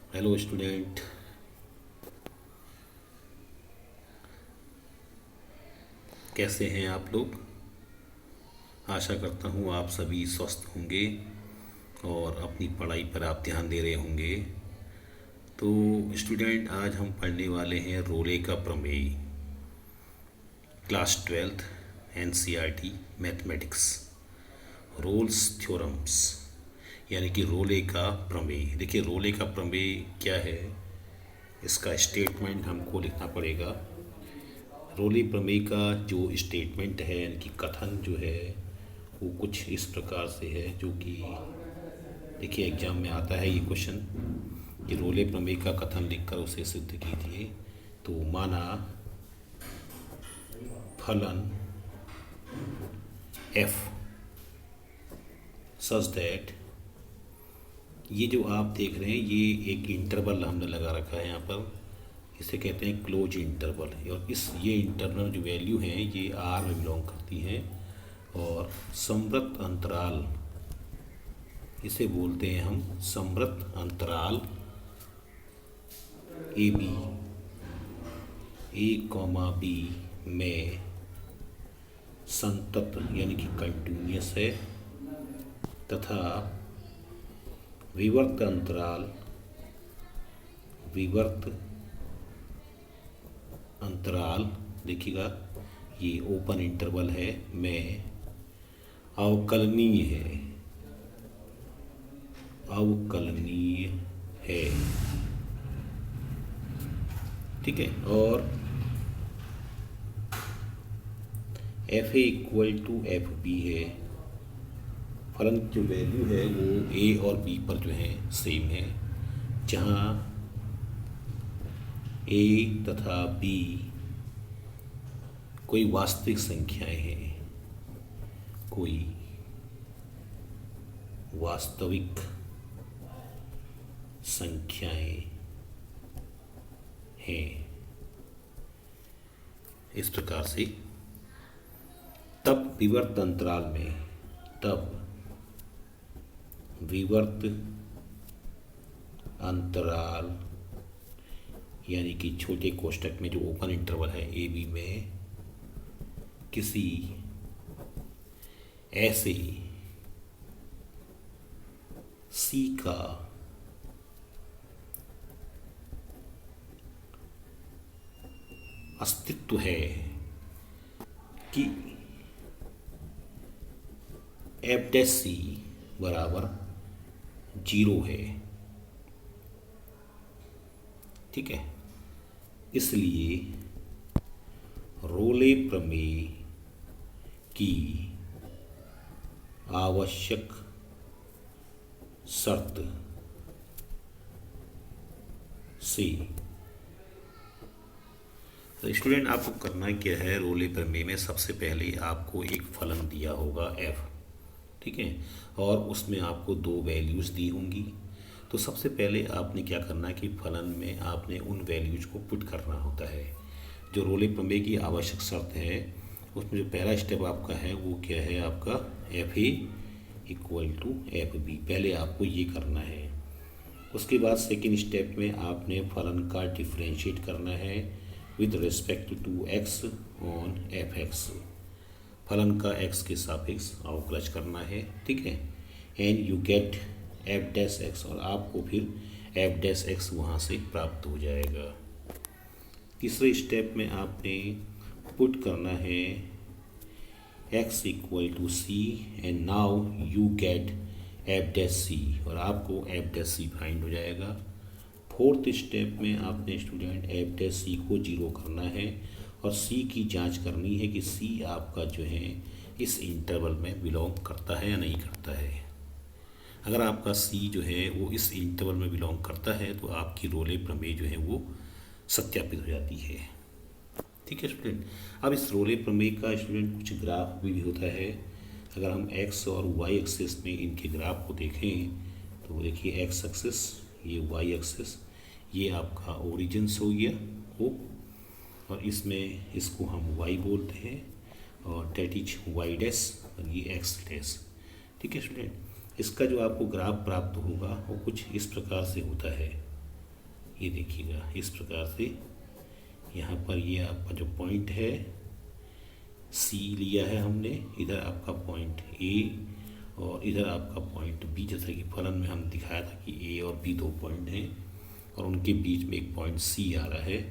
Hello student. कैसे हैं आप लोग? आशा करता हूँ आप सभी स्वस्थ होंगे और अपनी पढ़ाई पर आप ध्यान दे रहे होंगे। तो स्टूडेंट, आज हम पढ़ने वाले हैं रोले का प्रमेय, class 12th, NCERT mathematics, Rolle's theorems, यानी कि रोले का प्रमेय। देखिए, रोले का प्रमेय क्या है, इसका स्टेटमेंट हमको लिखना पड़ेगा। रोले प्रमेय का जो स्टेटमेंट है, यानी कि कथन जो है, वो कुछ इस प्रकार से है, जो कि देखिए एग्जाम में आता है ये क्वेश्चन कि रोले प्रमेय का कथन लिखकर उसे सिद्ध कीजिए। तो माना फलन एफ सच दैट, ये जो आप देख रहे हैं ये एक इंटरवल हमने लगा रखा है यहाँ पर, इसे कहते हैं क्लोज इंटरवल। और ये इंटरवल जो वैल्यू हैं ये आर में बिलोंग करती हैं। और समवर्त अंतराल, इसे बोलते हैं हम समवर्त अंतराल ए बी, ए, बी में संतत यानी कि कंटिन्यूस है, तथा विवर्त अंतराल, विवर्त अंतराल देखिएगा ये ओपन इंटरवल है, में अवकलनीय है, अवकलनीय है। ठीक है। और f a equal to f b है। फलन की जो वैल्यू है वो ए और बी पर जो है सेम है, जहाँ ए तथा बी कोई वास्तविक संख्याएं हैं, कोई वास्तविक संख्याएं हैं। इस प्रकार से तब विवर्त अंतराल में, तब विवर्त अंतराल यानी कि छोटे कोष्ठक में जो ओपन इंटरवल है ए बी में, किसी ऐसे सी का अस्तित्व है कि एफ डैश सी बराबर 0 है। ठीक है। इसलिए रोले प्रमेय की आवश्यक शर्त से, तो स्टूडेंट आपको करना क्या है, रोले प्रमेय में सबसे पहले आपको एक फलन दिया होगा एफ। ठीक है। और उसमें आपको दो वैल्यूज़ दी होंगी। तो सबसे पहले आपने क्या करना है कि फलन में आपने उन वैल्यूज को पुट करना होता है। जो रोले प्रमेय की आवश्यक शर्त है उसमें जो पहला स्टेप आपका है वो क्या है, आपका f a equal to f b, पहले आपको ये करना है। उसके बाद सेकेंड स्टेप में आपने फलन का डिफ्रेंशिएट करना है with respect to x on f x, फलन का एक्स के सापेक्ष अवकलज करना है। ठीक है। And you get f dash x, और आपको फिर एफ डैश एक्स वहाँ से प्राप्त हो जाएगा। तीसरे स्टेप में आपने पुट करना है x equal to c, and now you get f dash c, और आपको एफ डैश सी फाइंड हो जाएगा। फोर्थ स्टेप में आपने स्टूडेंट एफ डैश सी को 0 करना है और सी की जांच करनी है कि सी आपका जो है इस इंटरवल में बिलोंग करता है या नहीं करता है। अगर आपका सी जो है वो इस इंटरवल में बिलोंग करता है तो आपकी रोले प्रमेय जो है वो सत्यापित हो जाती है। ठीक है स्टूडेंट। अब इस रोले प्रमेय का स्टूडेंट कुछ ग्राफ भी होता है। अगर हम एक्स और वाई एक्सिस में इनके ग्राफ को देखें तो देखिए एक्स एक्सिस, ये वाई एक्सिस, ये आपका ओरिजिन्स हो गया वो, और इसमें इसको हम वाई बोलते हैं, और डेट इज वाई डैश, और ये एक्स डैश। ठीक है स्टूडेंट। इसका जो आपको ग्राफ प्राप्त होगा वो कुछ इस प्रकार से होता है। ये देखिएगा इस प्रकार से यहाँ पर ये आपका जो पॉइंट है सी लिया है हमने, इधर आपका पॉइंट ए और इधर आपका पॉइंट बी। जैसा कि फलन में हम दिखाया था कि ए और बी 2 पॉइंट हैं और उनके बीच में एक पॉइंट सी आ रहा है।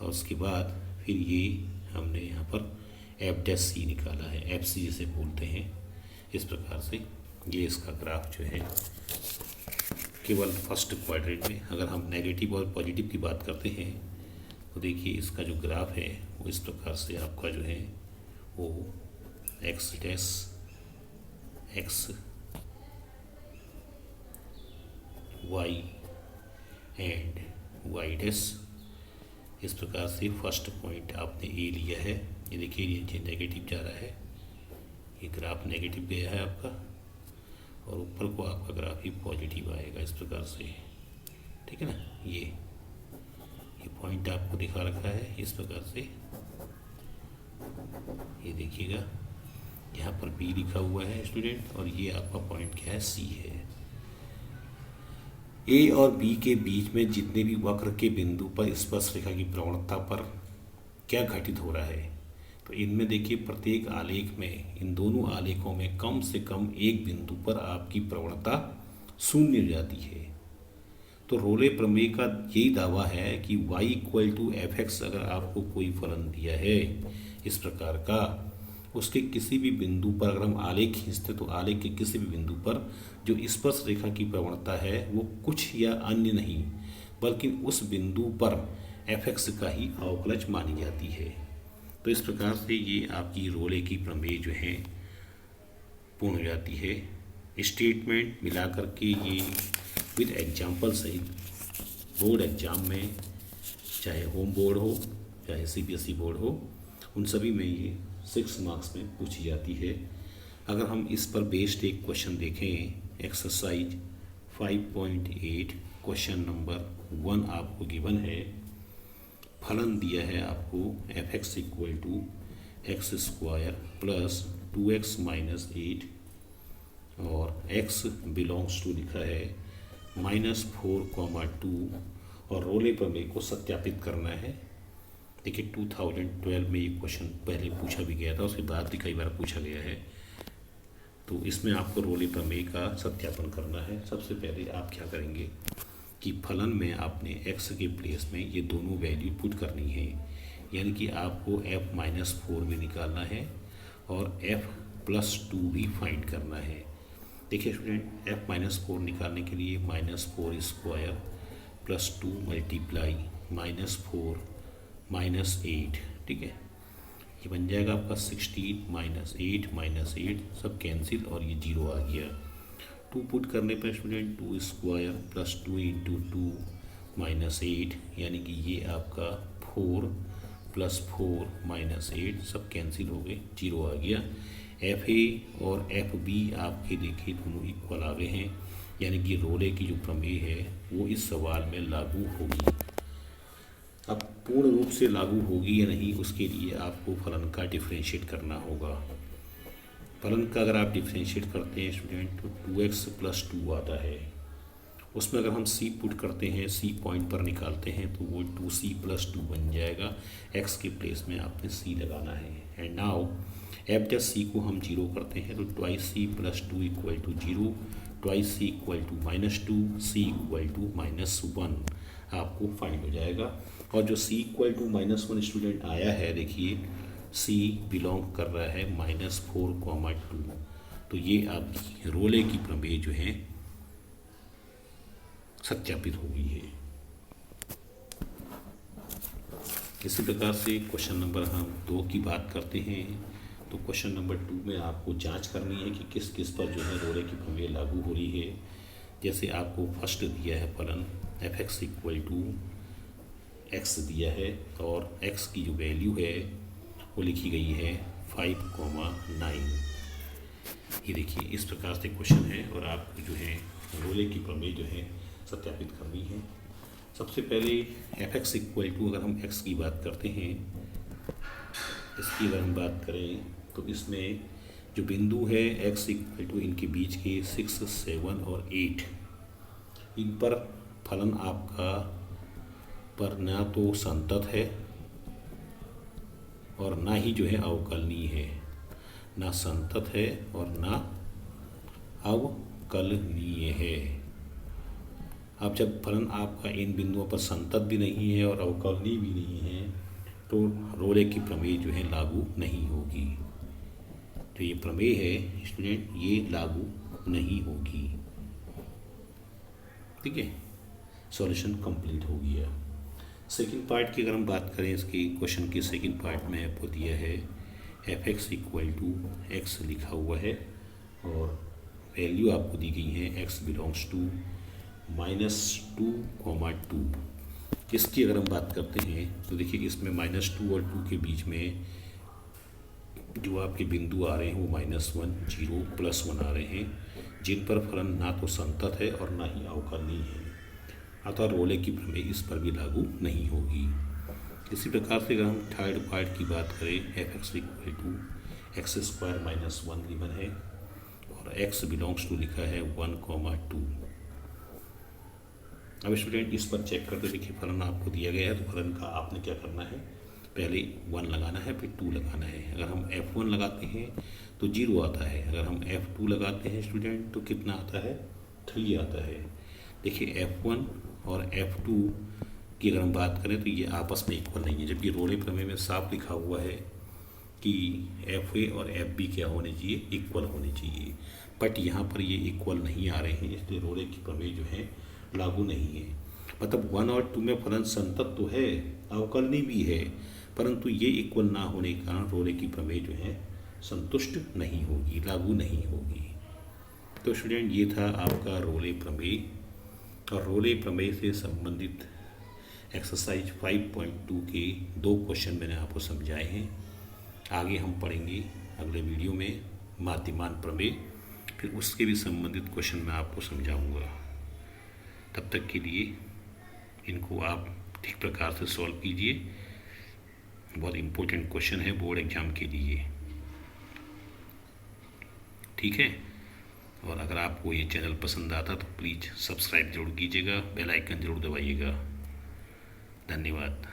और उसके बाद फिर ये हमने यहाँ पर एफ डैश सी निकाला है, एफ सी जिसे बोलते हैं। इस प्रकार से ये इसका ग्राफ जो है केवल फर्स्ट क्वाड्रेंट में। अगर हम नेगेटिव और पॉजिटिव की बात करते हैं तो देखिए इसका जो ग्राफ है वो इस प्रकार से आपका जो है वो x dash x y and y dash. इस प्रकार से फर्स्ट पॉइंट आपने ए लिया है, ये देखिए ये नेगेटिव जा रहा है, ये ग्राफ नेगेटिव गया है आपका, और ऊपर को आपका ग्राफ ही पॉजिटिव आएगा इस प्रकार से, ठीक है ना। ये पॉइंट आपको दिखा रखा है इस प्रकार से, ये देखिएगा यहाँ पर बी लिखा हुआ है स्टूडेंट, और ये आपका पॉइंट क्या है सी है। ए और बी के बीच में जितने भी वक्र के बिंदु पर स्पर्शरेखा की प्रवणता पर क्या घटित हो रहा है, तो इनमें देखिए प्रत्येक आलेख में, इन दोनों आलेखों में कम से कम एक बिंदु पर आपकी प्रवणता शून्य हो जाती है। तो रोले प्रमेय का यही दावा है कि y equal to f x, अगर आपको कोई फलन दिया है इस प्रकार का, उसके किसी भी बिंदु पर अगर हम आलेख खींचते तो आलेख के किसी भी बिंदु पर जो स्पर्श रेखा की प्रवणता है वो कुछ या अन्य नहीं बल्कि उस बिंदु पर एफ एक्स का ही अवकलज मानी जाती है। तो इस प्रकार से ये आपकी रोले की प्रमेय जो है पूर्ण हो जाती है। स्टेटमेंट मिला करके ये विद एग्जाम्पल सहित बोर्ड एग्जाम में, चाहे होम बोर्ड हो चाहे सीबीएसई बोर्ड हो, उन सभी में ये 6 मार्क्स में पूछी जाती है। अगर हम इस पर बेस्ड एक क्वेश्चन देखें, एक्सरसाइज 5.8 क्वेश्चन नंबर 1 आपको गिवन है। फलन दिया है आपको f x equal to x square plus 2x minus 8 और x बिलोंग्स टू लिखा है -4,2 और रोले प्रमेय को सत्यापित करना है। देखिए 2012 में ये क्वेश्चन पहले पूछा भी गया था, उसके बाद भी कई बार पूछा गया है। तो इसमें आपको रोले प्रमेय का सत्यापन करना है। सबसे पहले आप क्या करेंगे कि फलन में आपने x के प्लेस में ये दोनों वैल्यू पुट करनी है, यानी कि आपको f-4 भी निकालना है और f+2 भी फाइंड करना है। देखिए स्टूडेंट, f-4 निकालने के लिए -4 स्क्वायर प्लस 2 मल्टीप्लाई -4 -8, ठीक है, ये बन जाएगा आपका 16 -8 सब कैंसिल और ये 0 आ गया। 2 पुट करने पर स्टूडेंट 2 स्क्वायर प्लस 2 इंटू 2 -8, यानी कि ये आपका 4 + 4 -8 सब कैंसिल हो गए, 0 आ गया। एफ ए और एफ बी आपके देखिए दोनों इक्वल आ गए हैं, यानी कि रोले की जो प्रमेय है वो इस सवाल में लागू होगी। अब पूर्ण रूप से लागू होगी या नहीं, उसके लिए आपको फलन का डिफरेंशिएट करना होगा। फलन का अगर आप डिफरेंशिएट करते हैं स्टूडेंट तो 2x + 2 आता है। उसमें अगर हम c पुट करते हैं, c पॉइंट पर निकालते हैं तो वो 2c + 2 बन जाएगा। x के प्लेस में आपने c लगाना है। एंड नाउ एफ डैश सी को हम 0 करते हैं तो 2c + 2 = 0, 2c = -2, c = -1 आपको फाइंड हो जाएगा। और जो c = -1 स्टूडेंट आया है, देखिए c बिलोंग कर रहा है -4,2, तो ये आपकी रोले की प्रमेय जो है सत्यापित हो गई है। इसी प्रकार से क्वेश्चन नंबर हम 2 की बात करते हैं। तो क्वेश्चन नंबर 2 में आपको जांच करनी है कि किस किस पर जो है रोले की प्रमेय लागू हो रही है। जैसे आपको फर्स्ट दिया है फलन f(x) = x दिया है और x की जो वैल्यू है वो लिखी गई है 5,9। ये देखिए इस प्रकार से क्वेश्चन है और आपको जो है रोले की प्रमेय जो है सत्यापित करनी है। सबसे पहले f(x) = अगर हम x की बात करते हैं, इसकी अगर हम बात करें तो इसमें जो बिंदु है x = इनके बीच के 6, 7 और 8, इन पर फलन आपका पर ना तो संतत है और ना ही जो है अवकलनीय है, ना संतत है और ना अवकलनीय है। अब जब फलन आपका इन बिंदुओं पर संतत भी नहीं है और अवकलनीय भी नहीं है तो रोले की प्रमेय जो है लागू नहीं होगी। तो ये प्रमेय है स्टूडेंट, ये लागू नहीं होगी। ठीक है, सॉल्यूशन कंप्लीट हो गया। सेकंड पार्ट की अगर हम बात करें, इसकी क्वेश्चन की सेकंड पार्ट में आपको दिया है f(x) इक्वल टू एक्स लिखा हुआ है और वैल्यू आपको दी गई है x बिलोंग्स टू -2, -2। इसकी अगर हम बात करते हैं तो देखिए इसमें -2 और 2 के बीच में जो आपके बिंदु आ रहे हैं वो -1, 0, +1 आ रहे हैं, जिन पर फलन ना तो संतत है और ना ही अवकलनीय है, अतः रोले की प्रमेय इस पर भी लागू नहीं होगी। इसी प्रकार से अगर हम थर्ड पार्ट की बात करें, f(x) equal to x² -1 given है और x बिलोंग्स टू लिखा है 1, 2। अब स्टूडेंट इस पर चेक करते देखिए फलन आपको दिया गया है, तो फलन का आपने क्या करना है, पहले 1 लगाना है फिर 2 लगाना है। अगर हम f1 लगाते हैं तो 0 आता है, अगर हम f2 लगाते हैं स्टूडेंट तो कितना आता है, 3 आता है। देखिए f1 और f2 की अगर हम बात करें तो ये आपस में इक्वल नहीं है, जबकि रोले प्रमेय में साफ लिखा हुआ है कि fa और fb क्या होने चाहिए, इक्वल होने चाहिए, बट यहाँ पर ये इक्वल नहीं आ रहे हैं, इसलिए रोले की प्रमेय जो है लागू नहीं है। मतलब 1 और 2 में फलन संतत तो है, अवकलनीय भी है, परंतु ये इक्वल ना होने के कारण रोले की प्रमेय जो है संतुष्ट नहीं होगी, लागू नहीं होगी। तो स्टूडेंट ये था आपका रोले प्रमेय, और रोले प्रमेय से संबंधित एक्सरसाइज 5.2 के 2 क्वेश्चन मैंने आपको समझाए हैं। आगे हम पढ़ेंगे अगले वीडियो में माध्यमान प्रमेय, फिर उसके भी संबंधित क्वेश्चन मैं आपको समझाऊंगा। तब तक के लिए इनको आप ठीक प्रकार से सॉल्व कीजिए, बहुत इम्पोर्टेंट क्वेश्चन है बोर्ड एग्जाम के लिए। ठीक है, और अगर आपको ये चैनल पसंद आता तो प्लीज़ सब्सक्राइब जरूर कीजिएगा, बेल आइकन जरूर दबाइएगा। धन्यवाद।